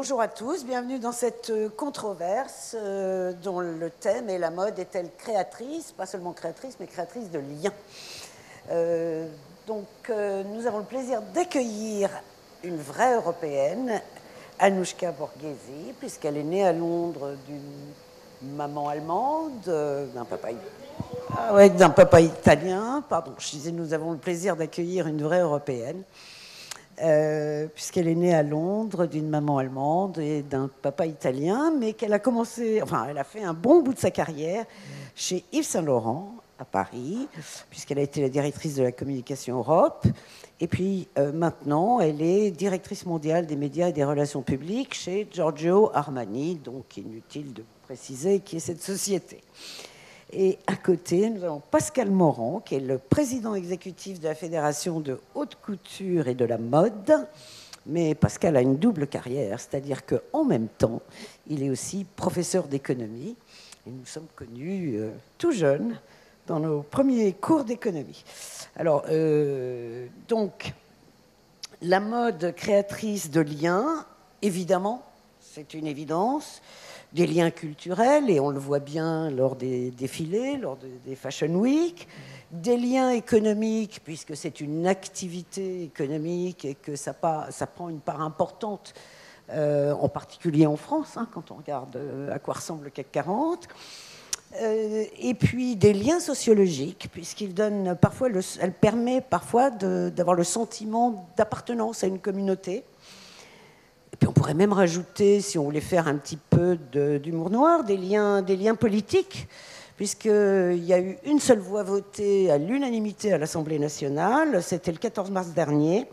Bonjour à tous, bienvenue dans cette controverse dont le thème est la mode est-elle créatrice, pas seulement créatrice, mais créatrice de liens. Nous avons le plaisir d'accueillir une vraie européenne, Anouchka Borghesi, puisqu'elle est née à Londres d'une maman allemande, d'un papa italien. Pardon, je disais nous avons le plaisir d'accueillir une vraie européenne. Puisqu'elle est née à Londres d'une maman allemande et d'un papa italien, mais qu'elle a elle a fait un bon bout de sa carrière chez Yves Saint Laurent à Paris, puisqu'elle a été la directrice de la communication Europe. Et puis maintenant, elle est directrice mondiale des médias et des relations publiques chez Giorgio Armani, donc inutile de préciser qui est cette société. Et à côté, nous avons Pascal Morand, qui est le président exécutif de la Fédération de haute couture et de la mode. Mais Pascal a une double carrière, c'est-à-dire qu'en même temps, il est aussi professeur d'économie. Et nous sommes connus tout jeunes dans nos premiers cours d'économie. Alors, la mode créatrice de liens, évidemment, c'est une évidence. Des liens culturels, et on le voit bien lors des défilés, lors des Fashion Week, des liens économiques, puisque c'est une activité économique et que ça prend une part importante, en particulier en France, quand on regarde à quoi ressemble le CAC 40. Et puis des liens sociologiques, puisqu'il donne parfois, elle permet parfois d'avoir le sentiment d'appartenance à une communauté. Et puis on pourrait même rajouter, si on voulait faire un petit peu d'humour noir, des liens politiques, puisqu'il y a eu une seule voix votée à l'unanimité à l'Assemblée nationale, c'était le 14 mars dernier.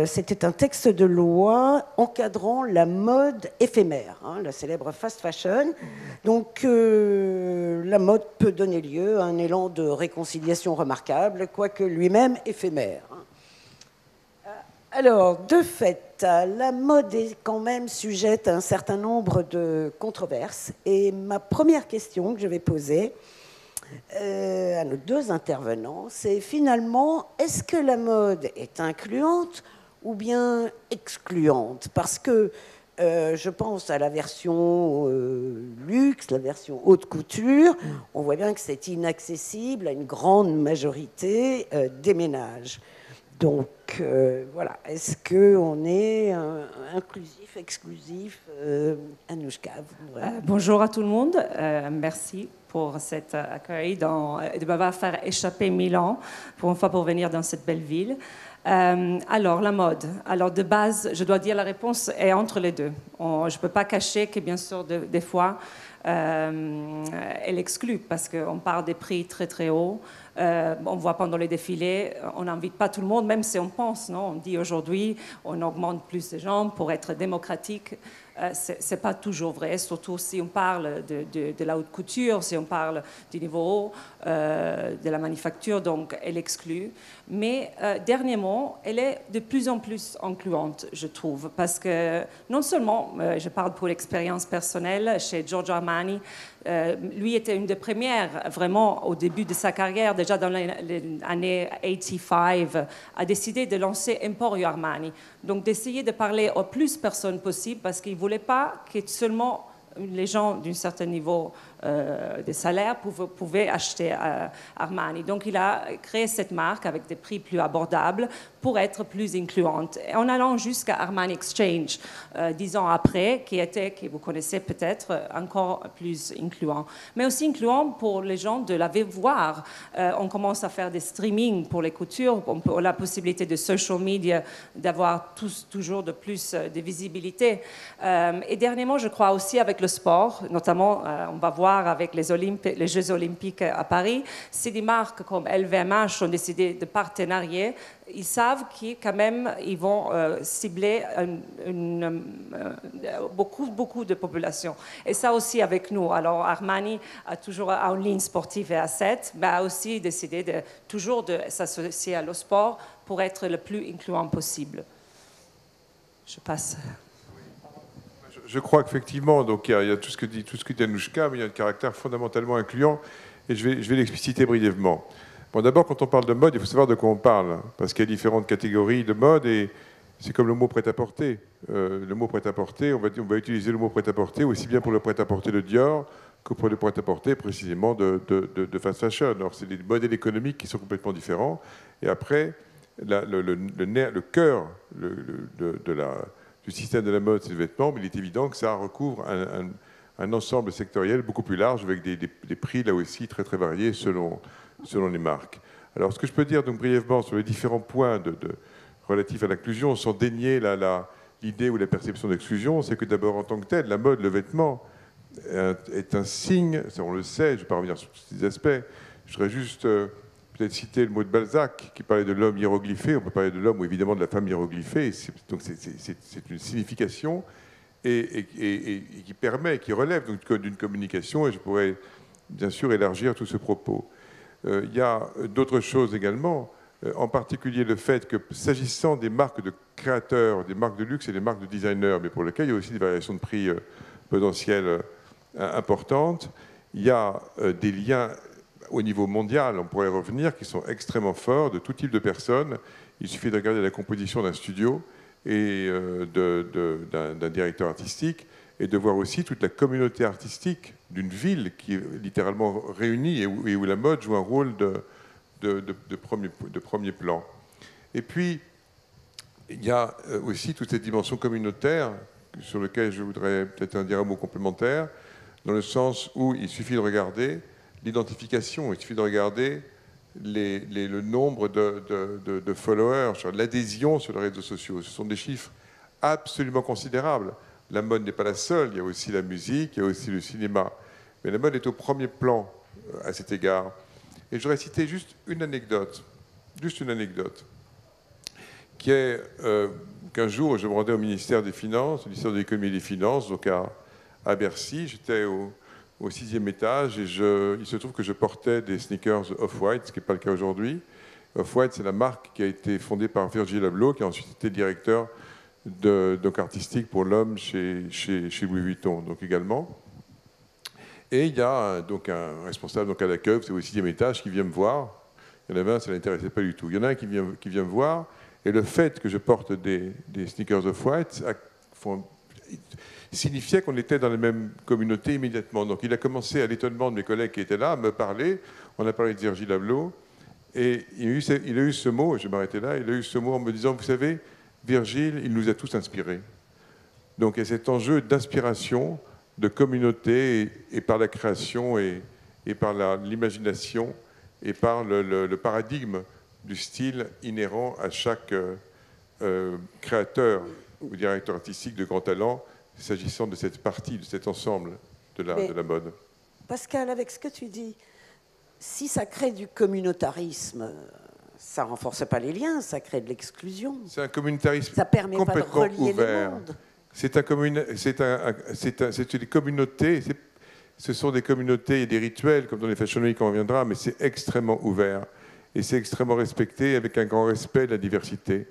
C'était un texte de loi encadrant la mode éphémère, la célèbre fast fashion. Donc la mode peut donner lieu à un élan de réconciliation remarquable, quoique lui-même éphémère. Alors, de fait, la mode est quand même sujette à un certain nombre de controverses. Et ma première question que je vais poser à nos deux intervenants, c'est finalement, est-ce que la mode est incluante ou bien excluante? Parce que je pense à la version luxe, la version haute couture, on voit bien que c'est inaccessible à une grande majorité des ménages. Donc, voilà. Est-ce qu'on est inclusif, exclusif? Anouchka. Bonjour à tout le monde. Merci pour cet accueil, de m'avoir fait échapper Milan pour une fois pour venir dans cette belle ville. Alors, la mode. Alors, de base, je dois dire la réponse est entre les deux. Je ne peux pas cacher que, bien sûr, des fois, elle exclut parce qu'on parle des prix très, très hauts. On voit pendant les défilés, on n'invite pas tout le monde, même si on pense, non? On dit aujourd'hui, on augmente plus de gens pour être démocratique. Ce n'est pas toujours vrai, surtout si on parle de la haute couture, si on parle du niveau haut, de la manufacture, donc elle exclut. Mais dernièrement, elle est de plus en plus incluante, je trouve, parce que non seulement, je parle pour l'expérience personnelle, chez Giorgio Armani, lui était une des premières, vraiment au début de sa carrière, déjà dans les années 85, a décidé de lancer Emporio Armani. Donc d'essayer de parler au plus de personnes possible parce qu'il ne voulait pas que seulement les gens d'un certain niveau de salaire pouvaient acheter Armani. Donc il a créé cette marque avec des prix plus abordables pour être plus incluante. Et en allant jusqu'à Armani Exchange, 10 ans après, que vous connaissez peut-être, encore plus incluant. Mais aussi incluant pour les gens de la voir. On commence à faire des streamings pour les coutures, on a la possibilité de social media, d'avoir toujours de plus de visibilité. Et dernièrement, je crois aussi avec le sport, notamment, on va voir avec les Jeux Olympiques à Paris, c'est des marques comme LVMH ont décidé de partenarier. Ils savent qu'ils quand même ils vont cibler beaucoup de populations. Et ça aussi avec nous. Alors Armani a toujours en ligne sportive et asset, mais a aussi décidé toujours de s'associer au sport pour être le plus incluant possible. Je passe. Je crois qu'effectivement, donc il y a tout ce que dit Anouchka, mais il y a un caractère fondamentalement incluant, et je vais l'expliciter brièvement. Bon, d'abord, quand on parle de mode, il faut savoir de quoi on parle, parce qu'il y a différentes catégories de mode, et c'est comme le mot prêt-à-porter. Le mot prêt-à-porter, on va utiliser le mot prêt-à-porter aussi bien pour le prêt-à-porter de Dior que pour le prêt-à-porter précisément de fast fashion. Alors, c'est des modèles économiques qui sont complètement différents. Et après, le cœur du système de la mode, c'est le vêtement, mais il est évident que ça recouvre un ensemble sectoriel beaucoup plus large avec des prix là aussi très très variés selon les marques. Alors, ce que je peux dire donc brièvement sur les différents points relatifs à l'inclusion, sans dénier l'idée ou la perception d'exclusion, c'est que d'abord en tant que tel, la mode, le vêtement, est un signe, ça on le sait, je ne vais pas revenir sur tous ces aspects, je voudrais juste peut-être citer le mot de Balzac qui parlait de l'homme hiéroglyphé, on peut parler de l'homme ou évidemment de la femme hiéroglyphée, donc c'est une signification et qui permet, qui relève d'une communication, et je pourrais bien sûr élargir tout ce propos. Il y a d'autres choses également, en particulier le fait que s'agissant des marques de créateurs, des marques de luxe et des marques de designers, mais pour lesquelles il y a aussi des variations de prix potentielles importantes, il y a des liens au niveau mondial, on pourrait revenir, qui sont extrêmement forts de tout type de personnes. Il suffit de regarder la composition d'un studio et d'un directeur artistique et de voir aussi toute la communauté artistique d'une ville qui est littéralement réunie et où la mode joue un rôle de premier plan. Et puis, il y a aussi toute cette dimension communautaire sur laquelle je voudrais peut-être en dire un mot complémentaire, dans le sens où il suffit de regarder l'identification, il suffit de regarder le nombre de followers, l'adhésion sur les réseaux sociaux. Ce sont des chiffres absolument considérables. La mode n'est pas la seule, il y a aussi la musique, il y a aussi le cinéma. Mais la mode est au premier plan à cet égard. Et je voudrais citer juste une anecdote, qui est qu'un jour, je me rendais au ministère des Finances, au ministère de l'Économie et des Finances, donc à Bercy. J'étais au 6e étage et il se trouve que je portais des sneakers Off-White, ce qui n'est pas le cas aujourd'hui. Off-White, c'est la marque qui a été fondée par Virgil Abloh, qui a ensuite été directeur donc artistique pour l'homme chez Louis Vuitton, donc également. Et il y a donc un responsable donc à l'accueil, c'est au 6e étage, qui vient me voir. Il y en avait un, ça ne l'intéressait pas du tout. Il y en a un qui vient me voir, et le fait que je porte des sneakers Off-White signifiait qu'on était dans la même communauté immédiatement. Donc il a commencé, à l'étonnement de mes collègues qui étaient là, à me parler. On a parlé de Virgil Abloh, et il a eu ce mot, je vais m'arrêter là, il a eu ce mot en me disant, vous savez, Virgil, il nous a tous inspirés. Donc il y a cet enjeu d'inspiration, de communauté, et par la création, et par l'imagination, et par le paradigme du style inhérent à chaque créateur ou directeur artistique de grand talent, s'agissant de cette partie, de cet ensemble de la mode. Pascal, avec ce que tu dis, si ça crée du communautarisme, ça ne renforce pas les liens, ça crée de l'exclusion. C'est un communautarisme ça permet complètement pas de relier ouvert. Les mondes. C'est des communautés, ce sont des communautés et des rituels, comme dans les Fashion Week, on reviendra, mais c'est extrêmement ouvert. Et c'est extrêmement respecté, avec un grand respect de la diversité.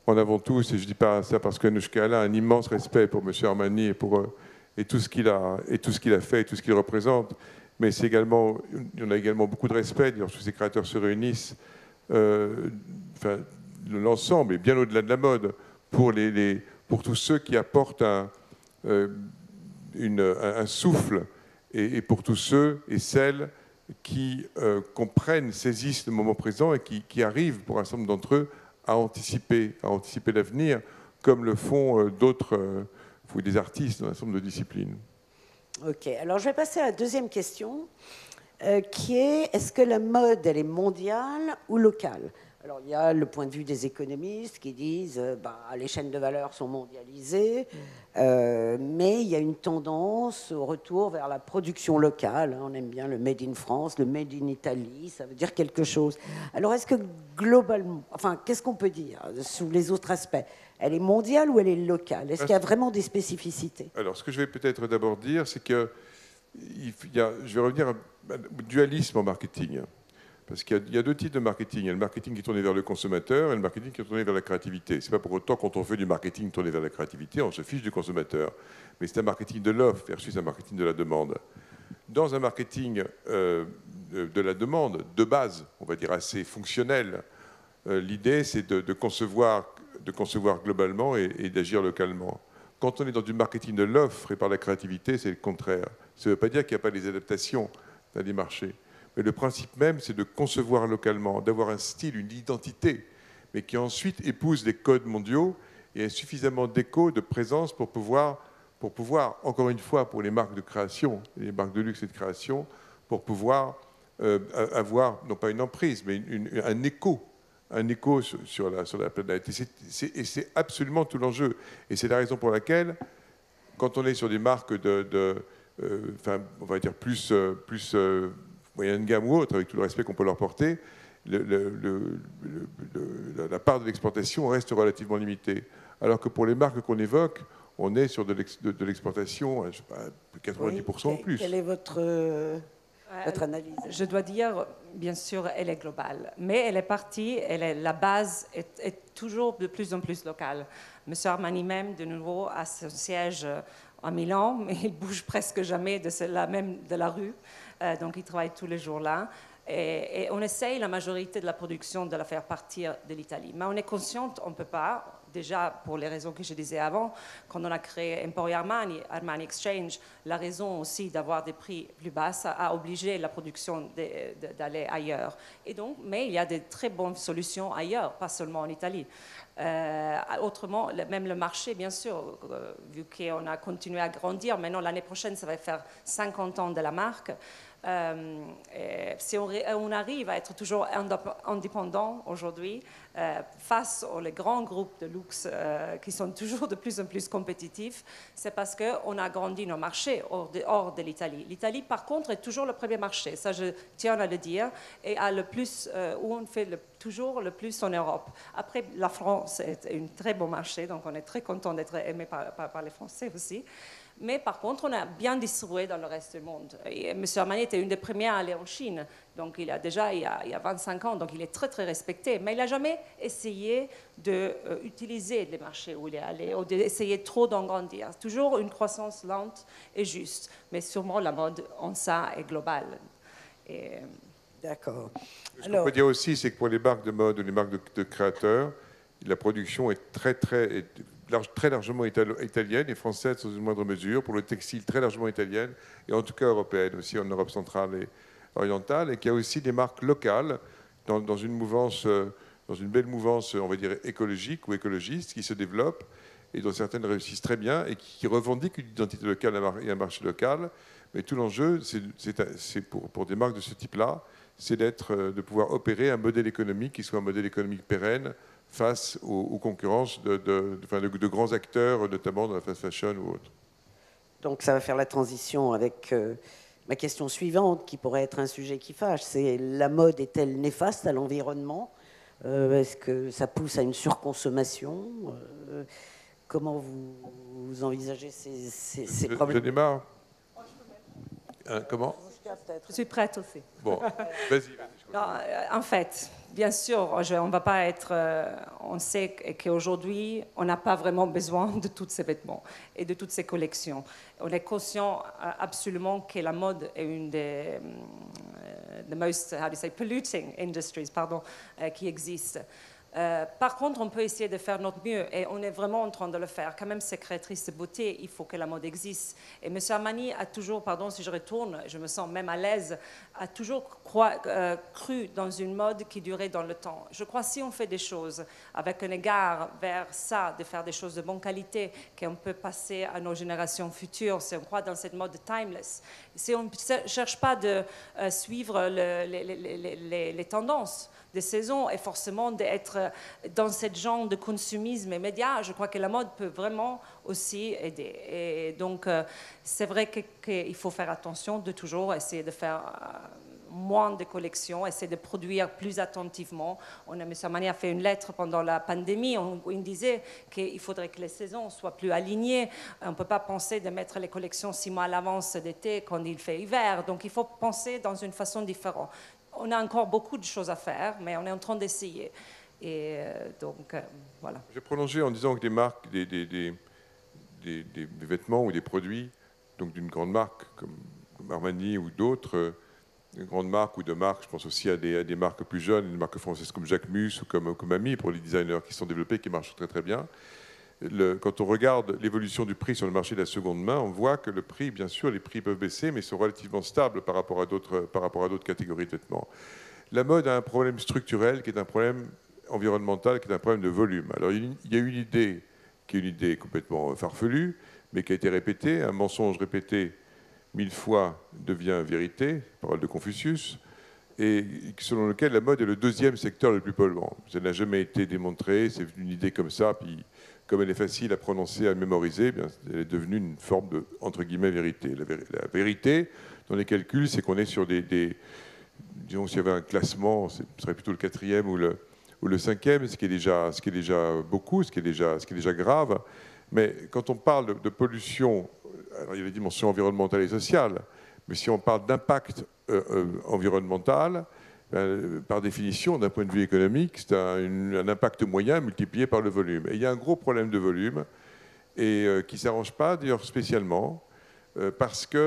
En avons tous, et je ne dis pas ça parce qu'Anouchka a un immense respect pour M. Armani et tout ce qu'il a fait et tout ce qu'il représente. Mais c'est également, il y en a également beaucoup de respect. D'ailleurs, tous ces créateurs se réunissent, l'ensemble, et bien au-delà de la mode, pour tous ceux qui apportent un souffle, et pour tous ceux et celles qui comprennent, saisissent le moment présent et qui arrivent, pour un certain nombre d'entre eux, à anticiper l'avenir, comme le font d'autres, des artistes dans un certain nombre de disciplines. Ok, alors je vais passer à la deuxième question, qui est, est-ce que la mode, elle est mondiale ou locale ? Alors il y a le point de vue des économistes qui disent les chaînes de valeur sont mondialisées, mais il y a une tendance au retour vers la production locale. On aime bien le Made in France, le Made in Italy, ça veut dire quelque chose. Alors est-ce que globalement, qu'est-ce qu'on peut dire sous les autres aspects ? Elle est mondiale ou elle est locale ? Est-ce qu'il y a vraiment des spécificités ? Alors ce que je vais peut-être d'abord dire, c'est que je vais revenir au dualisme en marketing. Parce qu'il y a deux types de marketing. Il y a le marketing qui est tourné vers le consommateur et le marketing qui est tourné vers la créativité. Ce n'est pas pour autant quand on fait du marketing tourné vers la créativité, on se fiche du consommateur. Mais c'est un marketing de l'offre versus un marketing de la demande. Dans un marketing de la demande, de base, on va dire assez fonctionnel, l'idée c'est de concevoir de concevoir globalement et d'agir localement. Quand on est dans du marketing de l'offre et par la créativité, c'est le contraire. Ça ne veut pas dire qu'il n'y a pas des adaptations dans les marchés. Mais le principe même, c'est de concevoir localement, d'avoir un style, une identité, mais qui ensuite épouse les codes mondiaux et a suffisamment d'écho, de présence pour pouvoir, encore une fois, pour les marques de création, les marques de luxe et de création, pour pouvoir avoir, non pas une emprise, mais un écho sur la planète. Et c'est absolument tout l'enjeu. Et c'est la raison pour laquelle, quand on est sur des marques on va dire plus moyenne gamme ou autre, avec tout le respect qu'on peut leur porter, la part de l'exportation reste relativement limitée. Alors que pour les marques qu'on évoque, on est sur de l'exportation, je sais pas, 90% ou plus. Quelle est votre analyse? Je dois dire, bien sûr, elle est globale, mais elle est partie, la base est toujours de plus en plus locale. Monsieur Armani même, de nouveau, a son siège à Milan, mais il bouge presque jamais de la rue, donc il travaille tous les jours là. Et on essaye la majorité de la production de la faire partir de l'Italie. Mais on est consciente, on ne peut pas, déjà pour les raisons que je disais avant, quand on a créé Emporio Armani, Armani Exchange, la raison aussi d'avoir des prix plus bas, ça a obligé la production d'aller ailleurs. Et donc, mais il y a de très bonnes solutions ailleurs, pas seulement en Italie. Autrement, même le marché, bien sûr, vu qu'on a continué à grandir, maintenant l'année prochaine, ça va faire 50 ans de la marque. Si on arrive à être toujours indépendant aujourd'hui face aux grands groupes de luxe qui sont toujours de plus en plus compétitifs, c'est parce qu'on a grandi nos marchés hors de l'Italie. L'Italie, par contre, est toujours le premier marché, ça je tiens à le dire, et a le plus, où on fait toujours le plus en Europe. Après, la France est un très bon marché, donc on est très content d'être aimé par les Français aussi. Mais par contre, on a bien distribué dans le reste du monde. Et M. Armani était une des premières à aller en Chine. Donc, il y a 25 ans, donc il est très, très respecté. Mais il n'a jamais essayé d'utiliser les marchés où il est allé ou d'essayer trop d'en grandir. Toujours une croissance lente et juste. Mais sûrement, la mode en ça est globale. D'accord. Ce qu'on peut dire aussi, c'est que pour les marques de mode ou les marques de créateurs, la production est très largement italienne et française dans une moindre mesure, pour le textile très largement italienne et en tout cas européenne aussi, en Europe centrale et orientale, et qu'il y a aussi des marques locales dans une belle mouvance, on va dire, écologique ou écologiste qui se développe et dont certaines réussissent très bien et qui revendiquent une identité locale et un marché local. Mais tout l'enjeu, c'est pour des marques de ce type-là, c'est de pouvoir opérer un modèle économique qui soit un modèle économique pérenne face aux concurrences de grands acteurs, notamment dans la fast fashion ou autre. Donc ça va faire la transition avec ma question suivante, qui pourrait être un sujet qui fâche. C'est: la mode est-elle néfaste à l'environnement? Est-ce que ça pousse à une surconsommation? Comment vous envisagez ces problèmes? Je démarre. Comment? Je suis prête aussi. Bon, vas-y. En fait, bien sûr, on va pas être. On sait qu'aujourd'hui, on n'a pas vraiment besoin de tous ces vêtements et de toutes ces collections. On est conscient absolument que la mode est une des most, polluting industries, qui existe. Par contre, on peut essayer de faire notre mieux et on est vraiment en train de le faire. Quand même, c'est créatrice de beauté, il faut que la mode existe. Et M. Armani a toujours, si je retourne, je me sens même à l'aise, a toujours cru dans une mode qui durait dans le temps. Je crois que si on fait des choses avec un égard vers ça, de faire des choses de bonne qualité, qu'on peut passer à nos générations futures, si on croit dans cette mode timeless, si on ne cherche pas de suivre les tendances de saison et forcément d'être dans ce genre de consumisme immédiat, je crois que la mode peut vraiment aussi aider. Et donc, c'est vrai qu'il faut faire attention de toujours essayer de faire moins de collections, essayer de produire plus attentivement. M. Armani a fait une lettre pendant la pandémie où il disait qu'il faudrait que les saisons soient plus alignées. On ne peut pas penser de mettre les collections 6 mois à l'avance d'été quand il fait hiver. Donc, il faut penser dans une façon différente. On a encore beaucoup de choses à faire, mais on est en train d'essayer. Et donc, voilà. J'ai prolongé en disant que des marques, des vêtements ou des produits, donc d'une grande marque comme Armani ou d'autres, grandes marques ou de marques. Je pense aussi à des marques plus jeunes, des marques françaises comme Jacquemus ou comme Ami pour les designers qui sont développés, qui marchent très très bien. Quand on regarde l'évolution du prix sur le marché de la seconde main, on voit que le prix, bien sûr, les prix peuvent baisser, mais sont relativement stables par rapport à d'autres catégories de vêtements. La mode a un problème structurel qui est un problème environnemental, qui est un problème de volume. Alors il y a une idée qui est une idée complètement farfelue, mais qui a été répétée. Un mensonge répété 1000 fois devient vérité, parole de Confucius, et selon lequel la mode est le deuxième secteur le plus polluant. Ça n'a jamais été démontré, c'est une idée comme ça, puis comme elle est facile à prononcer, à mémoriser, bien, elle est devenue une forme de, entre guillemets, vérité. La vérité, dans les calculs, c'est qu'on est sur disons, s'il y avait un classement, ce serait plutôt le 4e ou le 5e, ce qui est déjà beaucoup, ce qui est déjà grave. Mais quand on parle de pollution, alors il y a les dimensions environnementales et sociales, mais si on parle d'impact environnemental, par définition, d'un point de vue économique, c'est un impact moyen multiplié par le volume. Et il y a un gros problème de volume, et qui ne s'arrange pas d'ailleurs spécialement, parce qu'il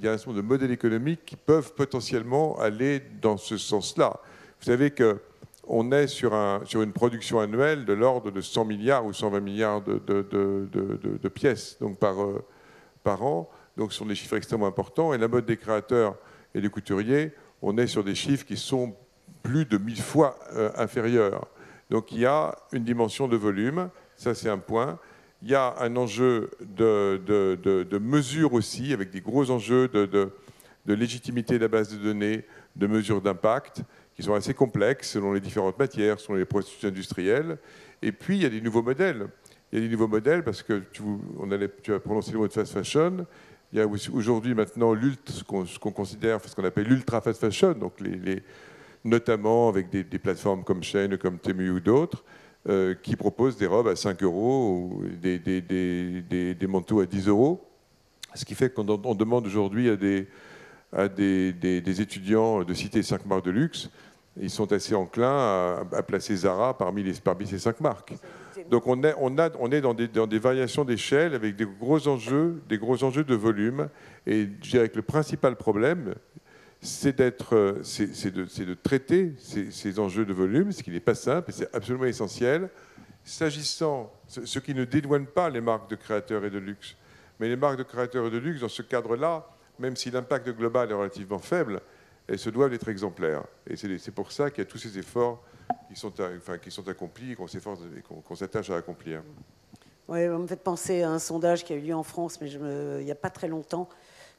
y a un certain nombre de modèles économiques qui peuvent potentiellement aller dans ce sens-là. Vous savez qu'on est sur une production annuelle de l'ordre de 100 milliards ou 120 milliards de pièces donc par an. Donc ce sont des chiffres extrêmement importants. Et la mode des créateurs et des couturiers, on est sur des chiffres qui sont plus de 1000 fois inférieurs. Donc il y a une dimension de volume, ça c'est un point. Il y a un enjeu de mesure aussi, avec des gros enjeux de légitimité de la base de données, de mesure d'impact, qui sont assez complexes selon les différentes matières, selon les processus industriels. Et puis, il y a des nouveaux modèles. Il y a des nouveaux modèles parce que tu as prononcé le mot de fast fashion. Il y a aujourd'hui maintenant ce qu'on considère, ce qu'on appelle l'ultra fast fashion, donc notamment avec des plateformes comme Shein, comme Temu ou d'autres, qui proposent des robes à 5 € ou des manteaux à 10 €. Ce qui fait qu'on demande aujourd'hui à des étudiants de citer 5 marques de luxe. Ils sont assez enclins à placer Zara parmi ces 5 marques. Donc on est dans des variations d'échelle avec des gros enjeux de volume. Et je dirais que le principal problème, c'est de traiter ces enjeux de volume, ce qui n'est pas simple et c'est absolument essentiel. S'agissant, ce qui ne dédouane pas les marques de créateurs et de luxe, mais les marques de créateurs et de luxe, dans ce cadre-là, même si l'impact global est relativement faible, elles se doivent d'être exemplaires. Et c'est pour ça qu'il y a tous ces efforts qui sont accomplis et qu'on s'attache à accomplir. Oui, vous me faites penser à un sondage qui a eu lieu en France, mais il n'y a pas très longtemps,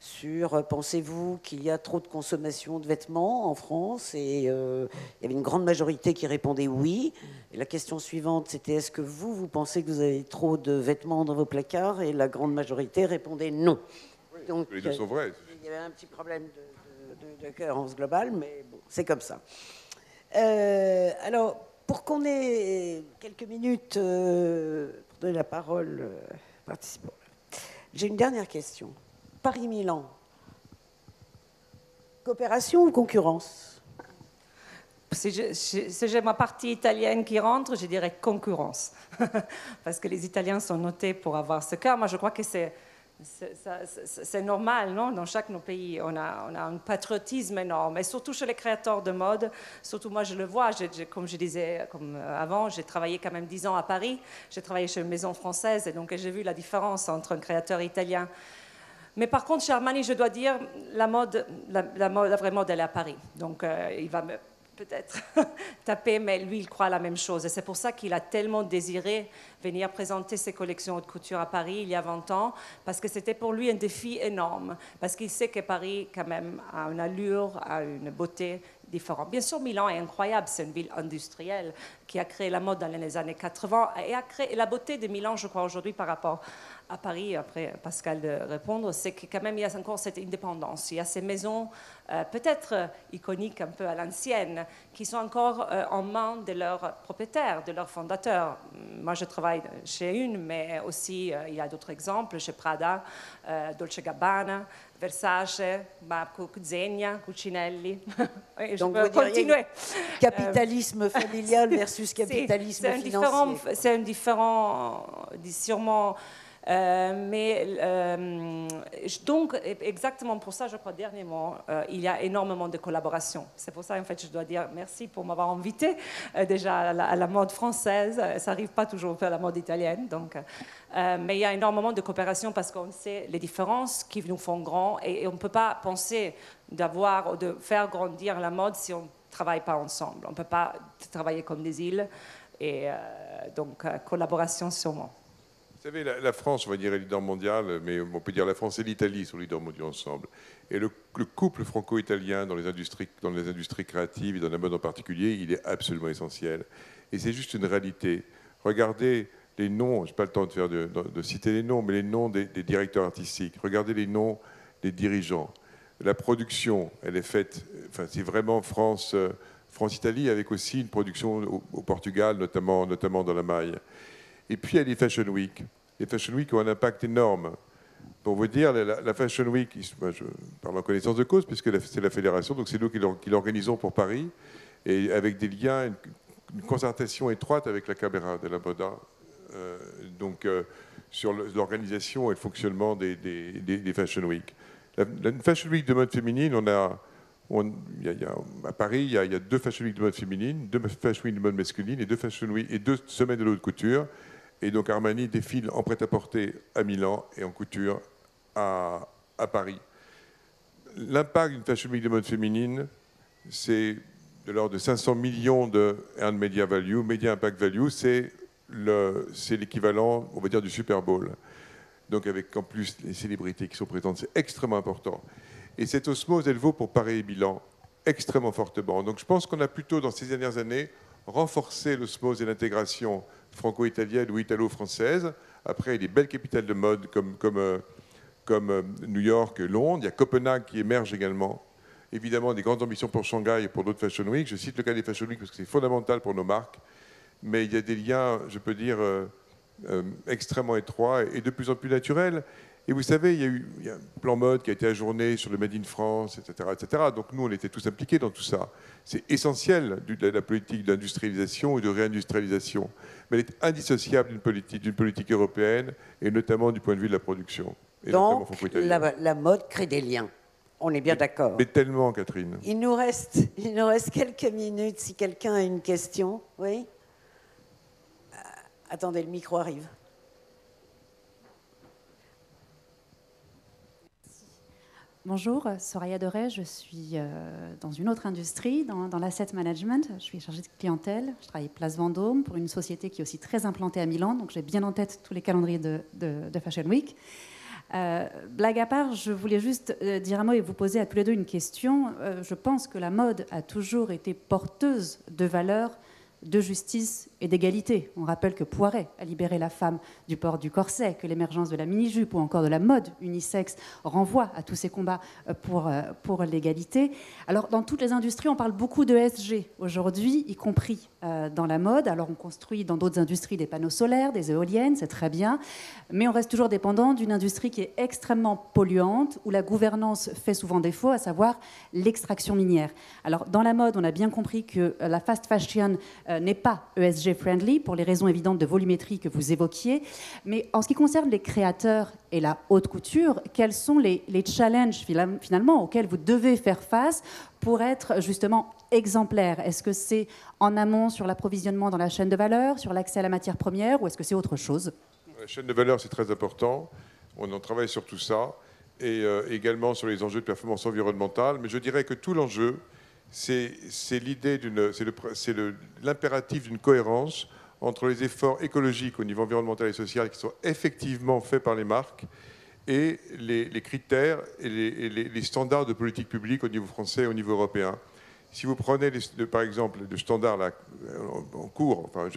sur pensez-vous qu'il y a trop de consommation de vêtements en France, et il y avait une grande majorité qui répondait oui. Et la question suivante, c'était est-ce que vous pensez que vous avez trop de vêtements dans vos placards? Et la grande majorité répondait non. Oui, donc les deux sont vrais. Il y avait un petit problème de cohérence globale, mais bon, c'est comme ça. Alors, pour qu'on ait quelques minutes pour donner la parole aux participants, j'ai une dernière question. Paris-Milan, coopération ou concurrence? Si j'ai ma partie italienne qui rentre, je dirais concurrence. Parce que les Italiens sont notés pour avoir ce cœur. Moi, je crois que c'est normal, non? Dans chaque de nos pays, on a un patriotisme énorme. Et surtout chez les créateurs de mode, surtout moi, je le vois. Comme je disais avant, j'ai travaillé quand même 10 ans à Paris. J'ai travaillé chez une maison française et donc j'ai vu la différence entre un créateur italien. Mais par contre, chez Armani, je dois dire, la vraie mode, elle est à Paris. Donc, il va peut-être taper, mais lui, il croit la même chose. Et c'est pour ça qu'il a tellement désiré venir présenter ses collections de couture à Paris il y a 20 ans, parce que c'était pour lui un défi énorme, parce qu'il sait que Paris, quand même, a une allure, a une beauté différente. Bien sûr, Milan est incroyable, c'est une ville industrielle qui a créé la mode dans les années 80 et a créé la beauté de Milan, je crois, aujourd'hui par rapport à Paris, après Pascal de répondre, c'est que quand même il y a encore cette indépendance. Il y a ces maisons peut-être iconiques un peu à l'ancienne qui sont encore en main de leurs propriétaires, de leurs fondateurs. Moi, je travaille chez une, mais aussi il y a d'autres exemples, chez Prada, Dolce Gabbana, Versace, Marco Zegna, Cucinelli. Et je peux continuer. Capitalisme familial versus capitalisme financier. C'est un différent, sûrement Donc, exactement pour ça, je crois, dernièrement, il y a énormément de collaborations. C'est pour ça, en fait, je dois dire merci pour m'avoir invité déjà à la mode française. Ça n'arrive pas toujours à la mode italienne. Donc, mais il y a énormément de coopération parce qu'on sait les différences qui nous font grands et on ne peut pas penser de faire grandir la mode si on ne travaille pas ensemble. On ne peut pas travailler comme des îles. Et donc, collaboration sûrement. Vous savez, la France, on va dire, est leader mondial, mais on peut dire la France et l'Italie sont leaders mondiaux ensemble. Et le couple franco-italien dans les industries créatives et dans la mode en particulier, il est absolument essentiel. Et c'est juste une réalité. Regardez les noms, je n'ai pas le temps de citer les noms, mais les noms des directeurs artistiques. Regardez les noms des dirigeants. La production, elle est faite, enfin, c'est vraiment France-Italie, avec aussi une production au Portugal, notamment dans la maille. Et puis, il y a les Fashion Week. Les Fashion Week ont un impact énorme. Pour vous dire, la Fashion Week, je parle en connaissance de cause, puisque c'est la fédération, donc c'est nous qui l'organisons pour Paris, et avec des liens, une concertation étroite avec la Camera de la Moda, sur l'organisation et le fonctionnement des Fashion Week. La Fashion Week de mode féminine, à Paris, il y a 2 Fashion Week de mode féminine, 2 Fashion Week de mode masculine et 2 Fashion Week et 2 semaines de haute couture. Et donc Armani défile en prêt-à-porter à Milan et en couture à Paris. L'impact d'une Fashion Week de mode féminine, c'est de l'ordre de 500 millions de earned media value. Media impact value, c'est l'équivalent, on va dire, du Super Bowl. Donc avec en plus les célébrités qui sont présentes, c'est extrêmement important. Et cette osmose, elle vaut pour Paris et Milan extrêmement fortement. Donc je pense qu'on a plutôt, dans ces dernières années, renforcé l'osmose et l'intégration franco-italienne ou italo-française. Après, il y a des belles capitales de mode comme New York, Londres. Il y a Copenhague qui émerge également. Évidemment, des grandes ambitions pour Shanghai et pour d'autres Fashion Week. Je cite le cas des Fashion Week parce que c'est fondamental pour nos marques. Mais il y a des liens, je peux dire, extrêmement étroits et de plus en plus naturels. Et vous savez, il y a un plan mode qui a été ajourné sur le Made in France, etc., etc. Donc nous, on était tous impliqués dans tout ça. C'est essentiel de la politique d'industrialisation et de réindustrialisation. Mais elle est indissociable d'une politique européenne, et notamment du point de vue de la production. Donc, la mode crée des liens. On est bien d'accord. Mais tellement, Catherine. Il nous reste quelques minutes. Si quelqu'un a une question. Oui ? Attendez, le micro arrive. Bonjour, Soraya Doré, je suis dans une autre industrie, dans l'asset management. Je suis chargée de clientèle, je travaille Place Vendôme pour une société qui est aussi très implantée à Milan, donc j'ai bien en tête tous les calendriers de Fashion Week. Blague à part, je voulais juste dire un mot et vous poser à tous les deux une question. Je pense que la mode a toujours été porteuse de valeurs de justice et d'égalité. On rappelle que Poiret a libéré la femme du port du corset, que l'émergence de la mini-jupe ou encore de la mode unisexe renvoie à tous ces combats pour l'égalité. Alors, dans toutes les industries, on parle beaucoup de ESG aujourd'hui, y compris dans la mode. Alors, on construit dans d'autres industries des panneaux solaires, des éoliennes, c'est très bien, mais on reste toujours dépendant d'une industrie qui est extrêmement polluante, où la gouvernance fait souvent défaut, à savoir l'extraction minière. Alors, dans la mode, on a bien compris que la fast fashion n'est pas ESG-friendly, pour les raisons évidentes de volumétrie que vous évoquiez. Mais en ce qui concerne les créateurs et la haute couture, quels sont les challenges finalement auxquels vous devez faire face pour être justement exemplaire? Est-ce que c'est en amont sur l'approvisionnement dans la chaîne de valeur, sur l'accès à la matière première, ou est-ce que c'est autre chose? La chaîne de valeur, c'est très important. On en travaille sur tout ça, et également sur les enjeux de performance environnementale. Mais je dirais que tout l'enjeu, c'est l'impératif d'une cohérence entre les efforts écologiques au niveau environnemental et social qui sont effectivement faits par les marques et les critères et les standards de politique publique au niveau français et au niveau européen. Si vous prenez, par exemple, le standard là, en cours, enfin,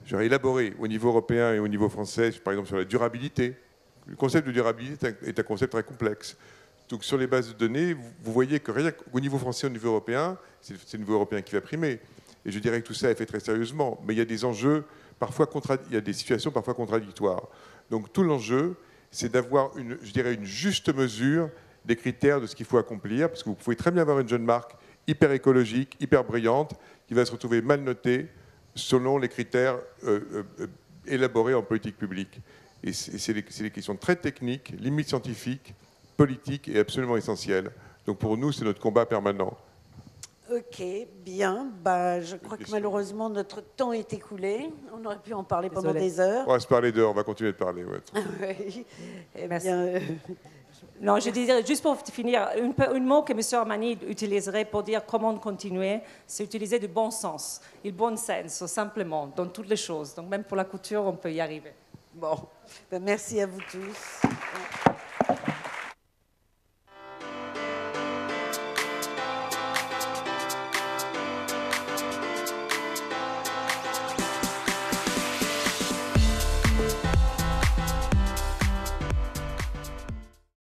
j'aurais élaboré au niveau européen et au niveau français, par exemple sur la durabilité. Le concept de durabilité est un concept très complexe. Donc sur les bases de données, vous voyez que rien qu'au niveau français, au niveau européen, c'est le niveau européen qui va primer. Et je dirais que tout ça est fait très sérieusement. Mais il y a des enjeux, il y a des situations parfois contradictoires. Donc tout l'enjeu, c'est d'avoir une juste mesure des critères de ce qu'il faut accomplir. Parce que vous pouvez très bien avoir une jeune marque hyper écologique, hyper brillante, qui va se retrouver mal notée selon les critères élaborés en politique publique. Et c'est des questions très techniques, limite scientifiques, politiques et absolument essentielles. Donc pour nous, c'est notre combat permanent. Ok, bien. Je crois que malheureusement, notre temps est écoulé. On aurait pu en parler pendant des heures. On va se parler dehors, on va continuer de parler. Ouais. Oui. Eh Merci. bien, Non, je disais, juste pour finir, un mot que M. Armani utiliserait pour dire comment continuer, c'est utiliser du bon sens, le bon sens, simplement, dans toutes les choses. Donc même pour la couture, on peut y arriver. bon, merci à vous tous.